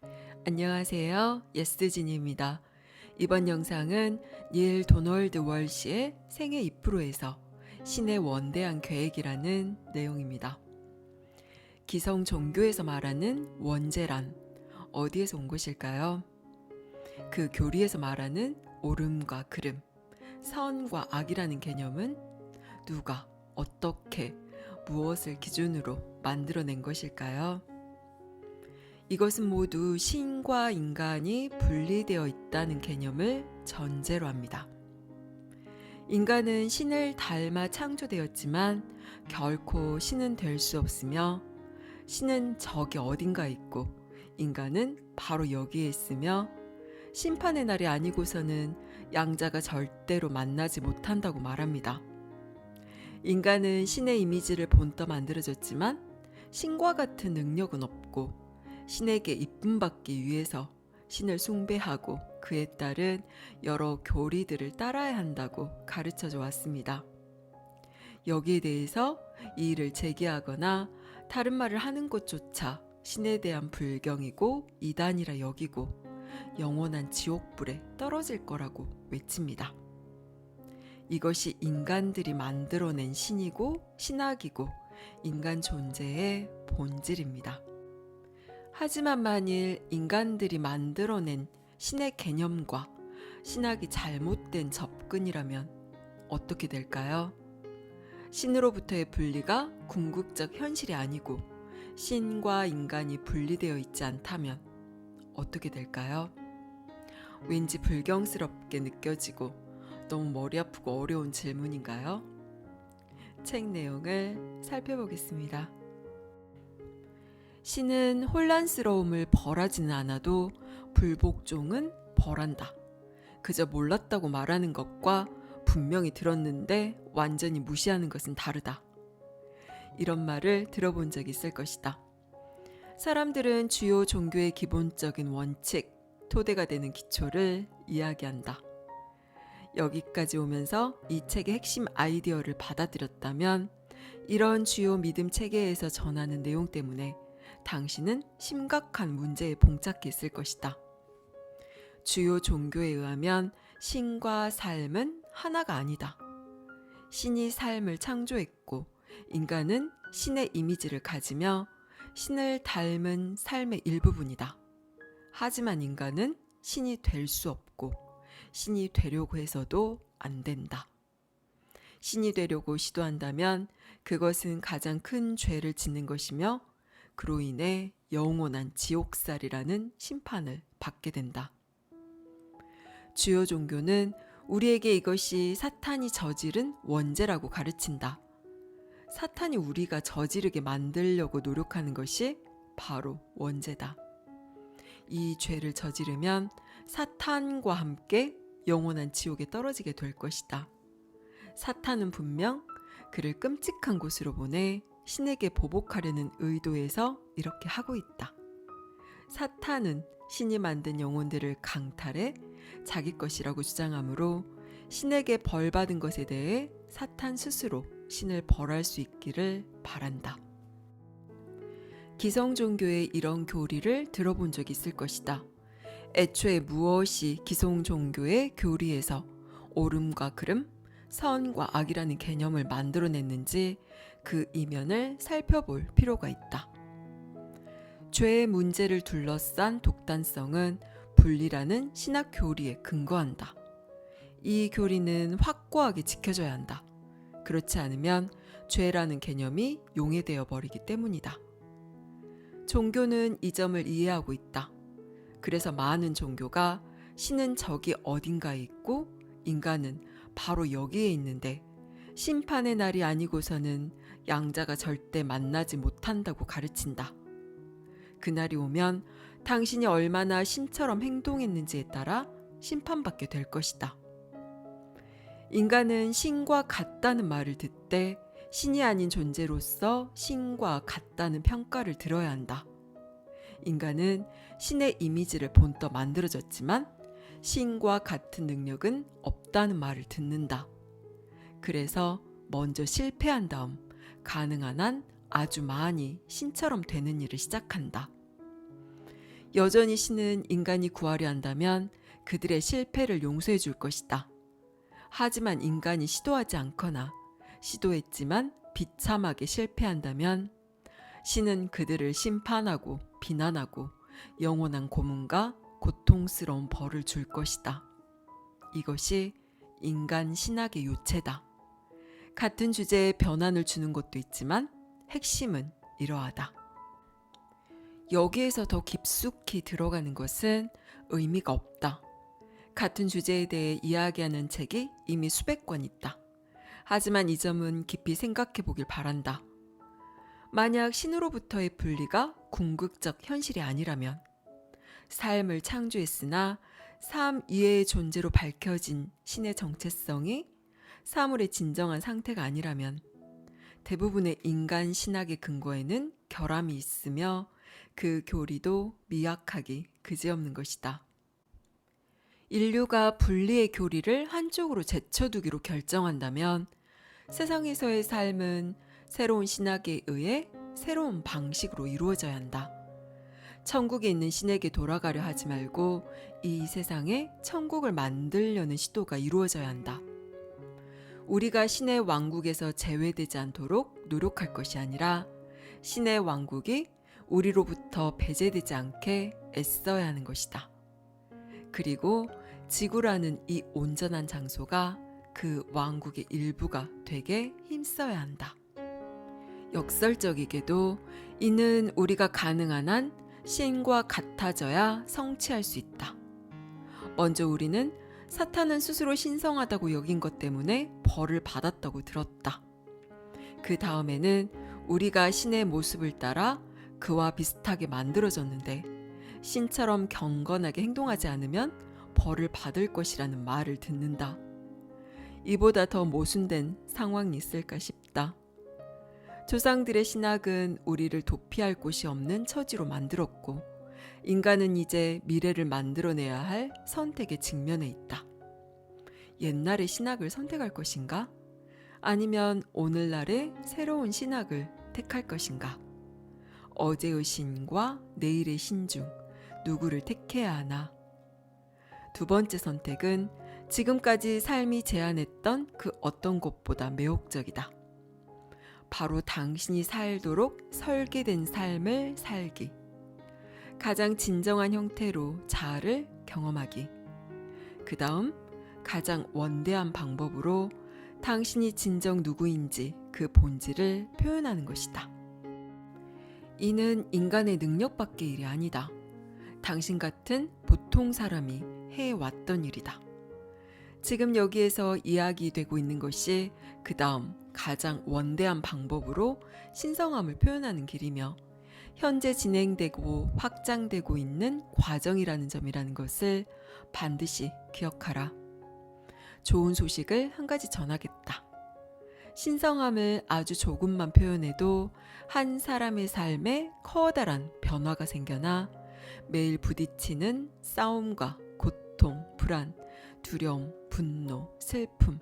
안녕하세요. 예스진입니다. 이번 영상은 닐 도널드 월시의 생애 2%에서 신의 원대한 계획이라는 내용입니다. 기성 종교에서 말하는 원죄란 어디에서 온 것일까요? 그 교리에서 말하는 옳음과 그름, 선과 악이라는 개념은 누가, 어떻게, 무엇을 기준으로 만들어낸 것일까요? 이것은 모두 신과 인간이 분리되어 있다는 개념을 전제로 합니다. 인간은 신을 닮아 창조되었지만 결코 신은 될 수 없으며 신은 저기 어딘가에 있고 인간은 바로 여기에 있으며 심판의 날이 아니고서는 양자가 절대로 만나지 못한다고 말합니다. 인간은 신의 이미지를 본떠 만들어졌지만 신과 같은 능력은 없고 신에게 이쁨받기 위해서 신을 숭배하고 그에 따른 여러 교리들을 따라야 한다고 가르쳐져 왔습니다. 여기에 대해서 이의를 제기하거나 다른 말을 하는 것조차 신에 대한 불경이고 이단이라 여기고 영원한 지옥불에 떨어질 거라고 외칩니다. 이것이 인간들이 만들어낸 신이고 신학이고 인간 존재의 본질입니다. 하지만 만일 인간들이 만들어낸 신의 개념과 신학이 잘못된 접근이라면 어떻게 될까요? 신으로부터의 분리가 궁극적 현실이 아니고 신과 인간이 분리되어 있지 않다면 어떻게 될까요? 왠지 불경스럽게 느껴지고 너무 머리 아프고 어려운 질문인가요? 책 내용을 살펴보겠습니다. 신은 혼란스러움을 벌하지는 않아도 불복종은 벌한다. 그저 몰랐다고 말하는 것과 분명히 들었는데 완전히 무시하는 것은 다르다. 이런 말을 들어본 적 있을 것이다. 사람들은 주요 종교의 기본적인 원칙, 토대가 되는 기초를 이야기한다. 여기까지 오면서 이 책의 핵심 아이디어를 받아들였다면 이런 주요 믿음 체계에서 전하는 내용 때문에 당신은 심각한 문제에 봉착해 있을 것이다. 주요 종교에 의하면 신과 삶은 하나가 아니다. 신이 삶을 창조했고 인간은 신의 이미지를 가지며 신을 닮은 삶의 일부분이다. 하지만 인간은 신이 될 수 없고 신이 되려고 해서도 안 된다. 신이 되려고 시도한다면 그것은 가장 큰 죄를 짓는 것이며 그로 인해 영원한 지옥살이라는 심판을 받게 된다. 주요 종교는 우리에게 이것이 사탄이 저지른 원죄라고 가르친다. 사탄이 우리가 저지르게 만들려고 노력하는 것이 바로 원죄다. 이 죄를 저지르면 사탄과 함께 영원한 지옥에 떨어지게 될 것이다. 사탄은 분명 그를 끔찍한 곳으로 보내 신에게 보복하려는 의도에서 이렇게 하고 있다. 사탄은 신이 만든 영혼들을 강탈해 자기 것이라고 주장하므로 신에게 벌 받은 것에 대해 사탄 스스로 신을 벌할 수 있기를 바란다. 기성 종교의 이런 교리를 들어본 적이 있을 것이다. 애초에 무엇이 기성 종교의 교리에서 옳음과 그름, 선과 악이라는 개념을 만들어냈는지 그 이면을 살펴볼 필요가 있다. 죄의 문제를 둘러싼 독단성은 분리라는 신학 교리에 근거한다. 이 교리는 확고하게 지켜져야 한다. 그렇지 않으면 죄라는 개념이 용해되어 버리기 때문이다. 종교는 이 점을 이해하고 있다. 그래서 많은 종교가 신은 저기 어딘가에 있고 인간은 바로 여기에 있는데 심판의 날이 아니고서는 양자가 절대 만나지 못한다고 가르친다. 그날이 오면 당신이 얼마나 신처럼 행동했는지에 따라 심판받게 될 것이다. 인간은 신과 같다는 말을 듣되 신이 아닌 존재로서 신과 같다는 평가를 들어야 한다. 인간은 신의 이미지를 본떠 만들어졌지만 신과 같은 능력은 없다는 말을 듣는다. 그래서 먼저 실패한 다음 가능한 한 아주 많이 신처럼 되는 일을 시작한다. 여전히 신은 인간이 구하려 한다면 그들의 실패를 용서해 줄 것이다. 하지만 인간이 시도하지 않거나 시도했지만 비참하게 실패한다면 신은 그들을 심판하고 비난하고 영원한 고문과 고통스러운 벌을 줄 것이다. 이것이 인간 신학의 요체다. 같은 주제에 변환을 주는 것도 있지만 핵심은 이러하다. 여기에서 더 깊숙이 들어가는 것은 의미가 없다. 같은 주제에 대해 이야기하는 책이 이미 수백 권 있다. 하지만 이 점은 깊이 생각해 보길 바란다. 만약 신으로부터의 분리가 궁극적 현실이 아니라면, 삶을 창조했으나 삶 이외의 존재로 밝혀진 신의 정체성이 사물의 진정한 상태가 아니라면 대부분의 인간 신학의 근거에는 결함이 있으며 그 교리도 미약하기 그지없는 것이다. 인류가 분리의 교리를 한쪽으로 제쳐두기로 결정한다면 세상에서의 삶은 새로운 신학에 의해 새로운 방식으로 이루어져야 한다. 천국에 있는 신에게 돌아가려 하지 말고 이 세상에 천국을 만들려는 시도가 이루어져야 한다. 우리가 신의 왕국에서 제외되지 않도록 노력할 것이 아니라 신의 왕국이 우리로부터 배제되지 않게 애써야 하는 것이다. 그리고 지구라는 이 온전한 장소가 그 왕국의 일부가 되게 힘써야 한다. 역설적이게도 이는 우리가 가능한 한 신과 같아져야 성취할 수 있다. 먼저 우리는 사탄은 스스로 신성하다고 여긴 것 때문에 벌을 받았다고 들었다. 그 다음에는 우리가 신의 모습을 따라 그와 비슷하게 만들어졌는데 신처럼 경건하게 행동하지 않으면 벌을 받을 것이라는 말을 듣는다. 이보다 더 모순된 상황이 있을까 싶다. 조상들의 신학은 우리를 도피할 곳이 없는 처지로 만들었고 인간은 이제 미래를 만들어내야 할 선택에 직면해 있다. 옛날의 신학을 선택할 것인가? 아니면 오늘날의 새로운 신학을 택할 것인가? 어제의 신과 내일의 신 중 누구를 택해야 하나? 두 번째 선택은 지금까지 삶이 제안했던 그 어떤 것보다 매혹적이다. 바로 당신이 살도록 설계된 삶을 살기. 가장 진정한 형태로 자아를 경험하기. 그 다음 가장 원대한 방법으로 당신이 진정 누구인지 그 본질을 표현하는 것이다. 이는 인간의 능력밖의 일이 아니다. 당신 같은 보통 사람이 해왔던 일이다. 지금 여기에서 이야기되고 있는 것이 그 다음 가장 원대한 방법으로 신성함을 표현하는 길이며 현재 진행되고 확장되고 있는 과정이라는 점이라는 것을 반드시 기억하라. 좋은 소식을 한 가지 전하겠다. 신성함을 아주 조금만 표현해도 한 사람의 삶에 커다란 변화가 생겨나 매일 부딪히는 싸움과 고통, 불안, 두려움, 분노, 슬픔,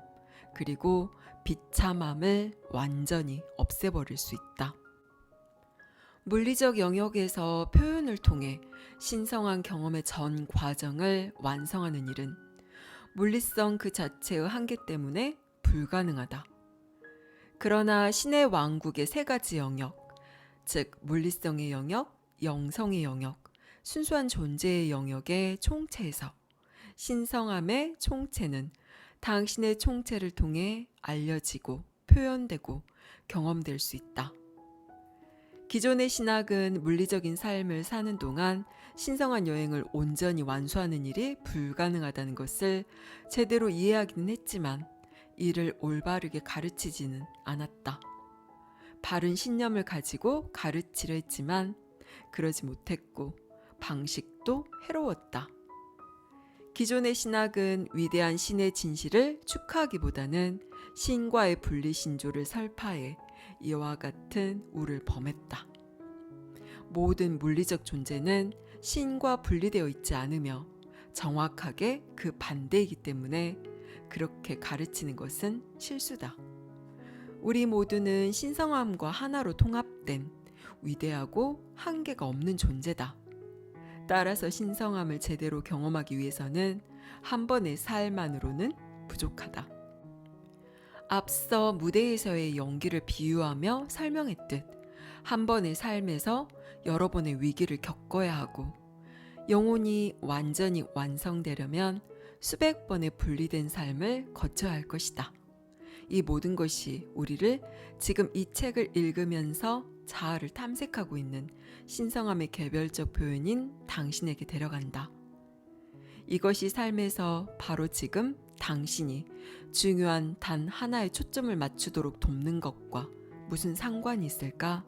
그리고 비참함을 완전히 없애버릴 수 있다. 물리적 영역에서 표현을 통해 신성한 경험의 전 과정을 완성하는 일은 물리성 그 자체의 한계 때문에 불가능하다. 그러나 신의 왕국의 세 가지 영역, 즉 물리성의 영역, 영성의 영역, 순수한 존재의 영역의 총체에서 신성함의 총체는 당신의 총체를 통해 알려지고 표현되고 경험될 수 있다. 기존의 신학은 물리적인 삶을 사는 동안 신성한 여행을 온전히 완수하는 일이 불가능하다는 것을 제대로 이해하기는 했지만 이를 올바르게 가르치지는 않았다. 바른 신념을 가지고 가르치려 했지만 그러지 못했고 방식도 해로웠다. 기존의 신학은 위대한 신의 진실을 축하하기보다는 신과의 분리신조를 설파해 이와 같은 우를 범했다. 모든 물리적 존재는 신과 분리되어 있지 않으며 정확하게 그 반대이기 때문에 그렇게 가르치는 것은 실수다. 우리 모두는 신성함과 하나로 통합된 위대하고 한계가 없는 존재다. 따라서 신성함을 제대로 경험하기 위해서는 한 번의 삶만으로는 부족하다. 앞서 무대에서의 연기를 비유하며 설명했듯 한 번의 삶에서 여러 번의 위기를 겪어야 하고 영혼이 완전히 완성되려면 수백 번의 분리된 삶을 거쳐야 할 것이다. 이 모든 것이 우리를 지금 이 책을 읽으면서 자아를 탐색하고 있는 신성함의 개별적 표현인 당신에게 데려간다. 이것이 삶에서 바로 지금 당신이 중요한 단 하나의 초점을 맞추도록 돕는 것과 무슨 상관이 있을까?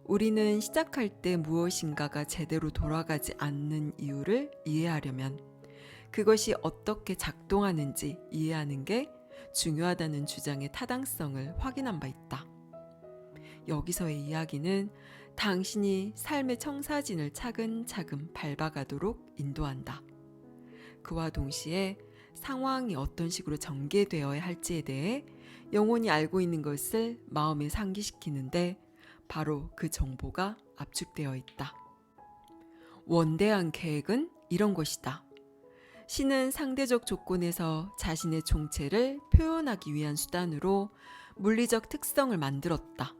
우리는 시작할 때 무엇인가가 제대로 돌아가지 않는 이유를 이해하려면 그것이 어떻게 작동하는지 이해하는 게 중요하다는 주장의 타당성을 확인한 바 있다. 여기서의 이야기는 당신이 삶의 청사진을 차근차근 밟아가도록 인도한다. 그와 동시에 상황이 어떤 식으로 전개되어야 할지에 대해 영혼이 알고 있는 것을 마음에 상기시키는데 바로 그 정보가 압축되어 있다. 원대한 계획은 이런 것이다. 신은 상대적 조건에서 자신의 정체를 표현하기 위한 수단으로 물리적 특성을 만들었다.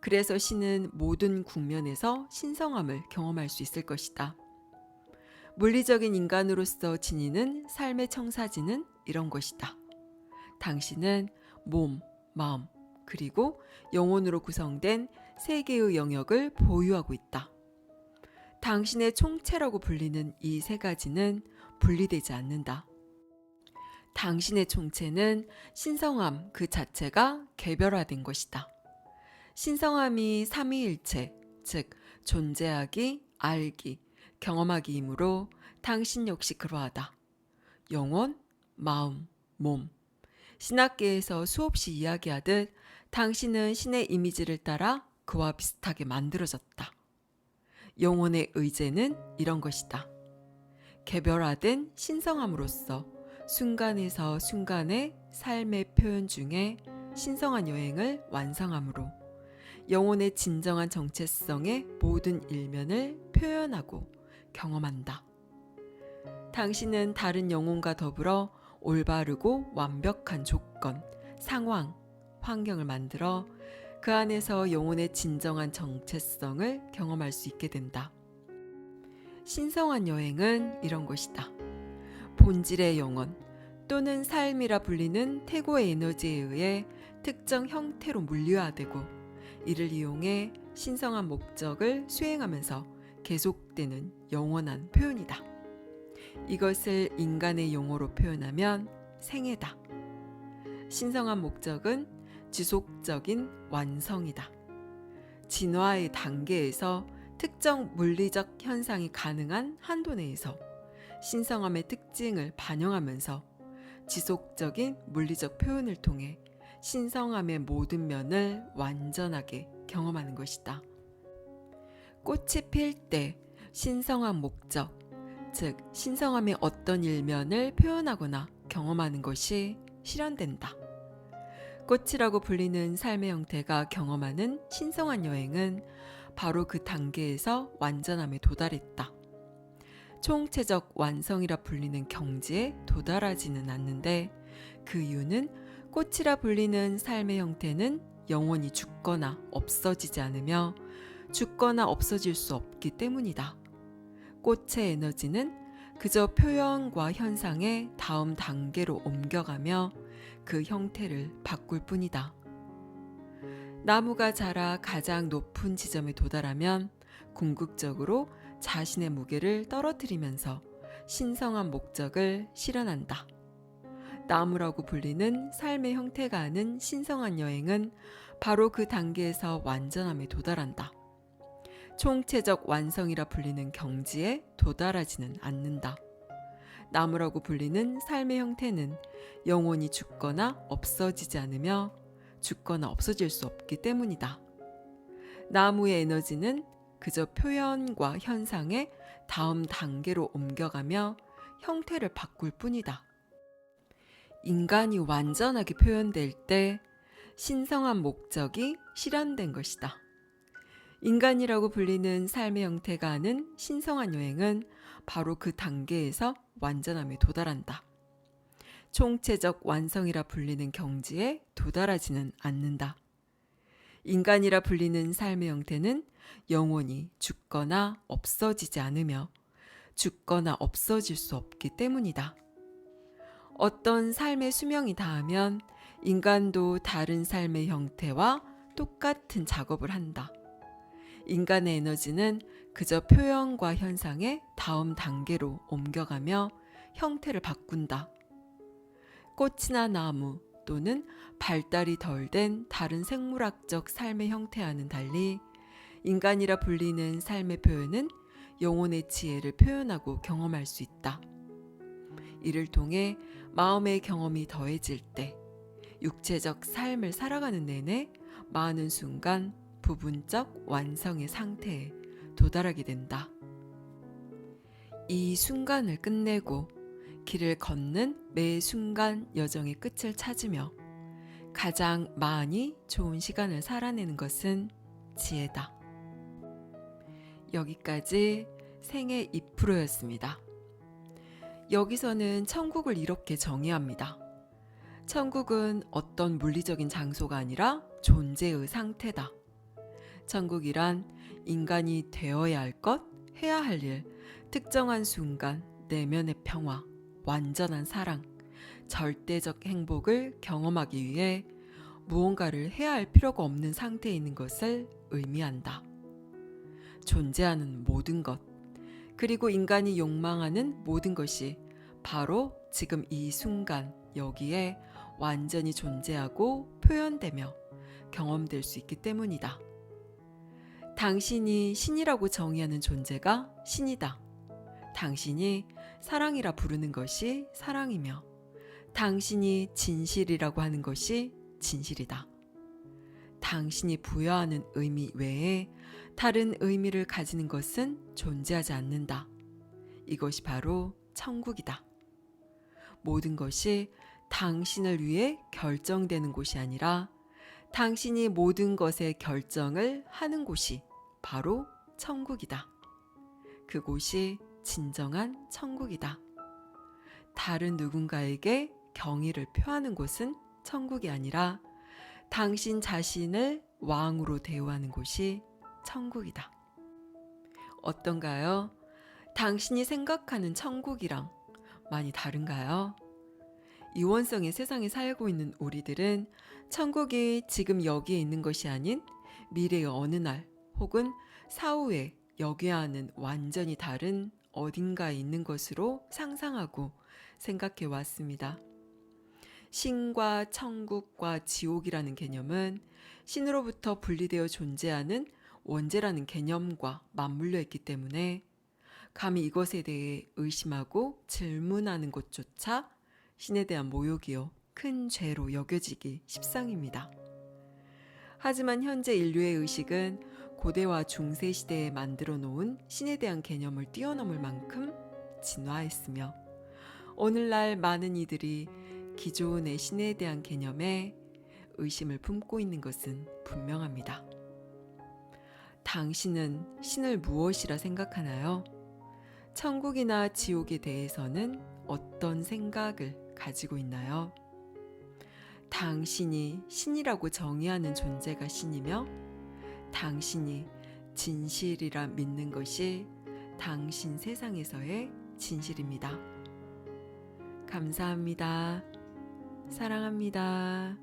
그래서 신은 모든 국면에서 신성함을 경험할 수 있을 것이다. 물리적인 인간으로서 지니는 삶의 청사진은 이런 것이다. 당신은 몸, 마음, 그리고 영혼으로 구성된 세 개의 영역을 보유하고 있다. 당신의 총체라고 불리는 이 세 가지는 분리되지 않는다. 당신의 총체는 신성함 그 자체가 개별화된 것이다. 신성함이 삼위일체, 즉 존재하기, 알기, 경험하기이므로 당신 역시 그러하다. 영혼, 마음, 몸. 신학계에서 수없이 이야기하듯 당신은 신의 이미지를 따라 그와 비슷하게 만들어졌다. 영혼의 의제는 이런 것이다. 개별화된 신성함으로써 순간에서 순간의 삶의 표현 중에 신성한 여행을 완성함으로 영혼의 진정한 정체성의 모든 일면을 표현하고 경험한다. 당신은 다른 영혼과 더불어 올바르고 완벽한 조건, 상황, 환경을 만들어 그 안에서 영혼의 진정한 정체성을 경험할 수 있게 된다. 신성한 여행은 이런 것이다. 본질의 영혼 또는 삶이라 불리는 태고의 에너지에 의해 특정 형태로 물리화되고 이를 이용해 신성한 목적을 수행하면서 계속되는 영원한 표현이다. 이것을 인간의 용어로 표현하면 생애다. 신성한 목적은 지속적인 완성이다. 진화의 단계에서 특정 물리적 현상이 가능한 한도 내에서 신성함의 특징을 반영하면서 지속적인 물리적 표현을 통해 신성함의 모든 면을 완전하게 경험하는 것이다. 꽃이 필 때 신성한 목적, 즉 신성함의 어떤 일면을 표현하거나 경험하는 것이 실현된다. 꽃이라고 불리는 삶의 형태가 경험하는 신성한 여행은 바로 그 단계에서 완전함에 도달했다. 총체적 완성이라 불리는 경지에 도달하지는 않는데 그 이유는 꽃이라 불리는 삶의 형태는 영원히 죽거나 없어지지 않으며 죽거나 없어질 수 없기 때문이다. 꽃의 에너지는 그저 표현과 현상의 다음 단계로 옮겨가며 그 형태를 바꿀 뿐이다. 나무가 자라 가장 높은 지점에 도달하면 궁극적으로 자신의 무게를 떨어뜨리면서 신성한 목적을 실현한다. 나무라고 불리는 삶의 형태가 하는 신성한 여행은 바로 그 단계에서 완전함에 도달한다. 총체적 완성이라 불리는 경지에 도달하지는 않는다. 나무라고 불리는 삶의 형태는 영원히 죽거나 없어지지 않으며 죽거나 없어질 수 없기 때문이다. 나무의 에너지는 그저 표현과 현상의 다음 단계로 옮겨가며 형태를 바꿀 뿐이다. 인간이 완전하게 표현될 때 신성한 목적이 실현된 것이다. 인간이라고 불리는 삶의 형태가 하는 신성한 여행은 바로 그 단계에서 완전함에 도달한다. 총체적 완성이라 불리는 경지에 도달하지는 않는다. 인간이라 불리는 삶의 형태는 영원히 죽거나 없어지지 않으며 죽거나 없어질 수 없기 때문이다. 어떤 삶의 수명이 닿으면 인간도 다른 삶의 형태와 똑같은 작업을 한다. 인간의 에너지는 그저 표현과 현상의 다음 단계로 옮겨가며 형태를 바꾼다. 꽃이나 나무 또는 발달이 덜 된 다른 생물학적 삶의 형태와는 달리 인간이라 불리는 삶의 표현은 영혼의 지혜를 표현하고 경험할 수 있다. 이를 통해 마음의 경험이 더해질 때 육체적 삶을 살아가는 내내 많은 순간 부분적 완성의 상태에 도달하게 된다. 이 순간을 끝내고 길을 걷는 매 순간 여정의 끝을 찾으며 가장 많이 좋은 시간을 살아내는 것은 지혜다. 여기까지 생애 2%였습니다. 여기서는 천국을 이렇게 정의합니다. 천국은 어떤 물리적인 장소가 아니라 존재의 상태다. 천국이란 인간이 되어야 할 것, 해야 할 일, 특정한 순간, 내면의 평화, 완전한 사랑, 절대적 행복을 경험하기 위해 무언가를 해야 할 필요가 없는 상태에 있는 것을 의미한다. 존재하는 모든 것, 그리고 인간이 욕망하는 모든 것이 바로 지금 이 순간 여기에 완전히 존재하고 표현되며 경험될 수 있기 때문이다. 당신이 신이라고 정의하는 존재가 신이다. 당신이 사랑이라 부르는 것이 사랑이며 당신이 진실이라고 하는 것이 진실이다. 당신이 부여하는 의미 외에 다른 의미를 가지는 것은 존재하지 않는다. 이것이 바로 천국이다. 모든 것이 당신을 위해 결정되는 곳이 아니라 당신이 모든 것의 결정을 하는 곳이 바로 천국이다. 그곳이 진정한 천국이다. 다른 누군가에게 경의를 표하는 곳은 천국이 아니라 당신 자신을 왕으로 대우하는 곳이 천국이다. 어떤가요? 당신이 생각하는 천국이랑 많이 다른가요? 이원성의 세상에 살고 있는 우리들은 천국이 지금 여기에 있는 것이 아닌 미래의 어느 날 혹은 사후에 여기와는 완전히 다른 어딘가에 있는 것으로 상상하고 생각해 왔습니다. 신과 천국과 지옥이라는 개념은 신으로부터 분리되어 존재하는 원죄라는 개념과 맞물려 있기 때문에 감히 이것에 대해 의심하고 질문하는 것조차 신에 대한 모욕이요 큰 죄로 여겨지기 십상입니다. 하지만 현재 인류의 의식은 고대와 중세 시대에 만들어 놓은 신에 대한 개념을 뛰어넘을 만큼 진화했으며 오늘날 많은 이들이 기존의 신에 대한 개념에 의심을 품고 있는 것은 분명합니다. 당신은 신을 무엇이라 생각하나요? 천국이나 지옥에 대해서는 어떤 생각을 가지고 있나요? 당신이 신이라고 정의하는 존재가 신이며 당신이 진실이라 믿는 것이 당신 세상에서의 진실입니다. 감사합니다. 사랑합니다.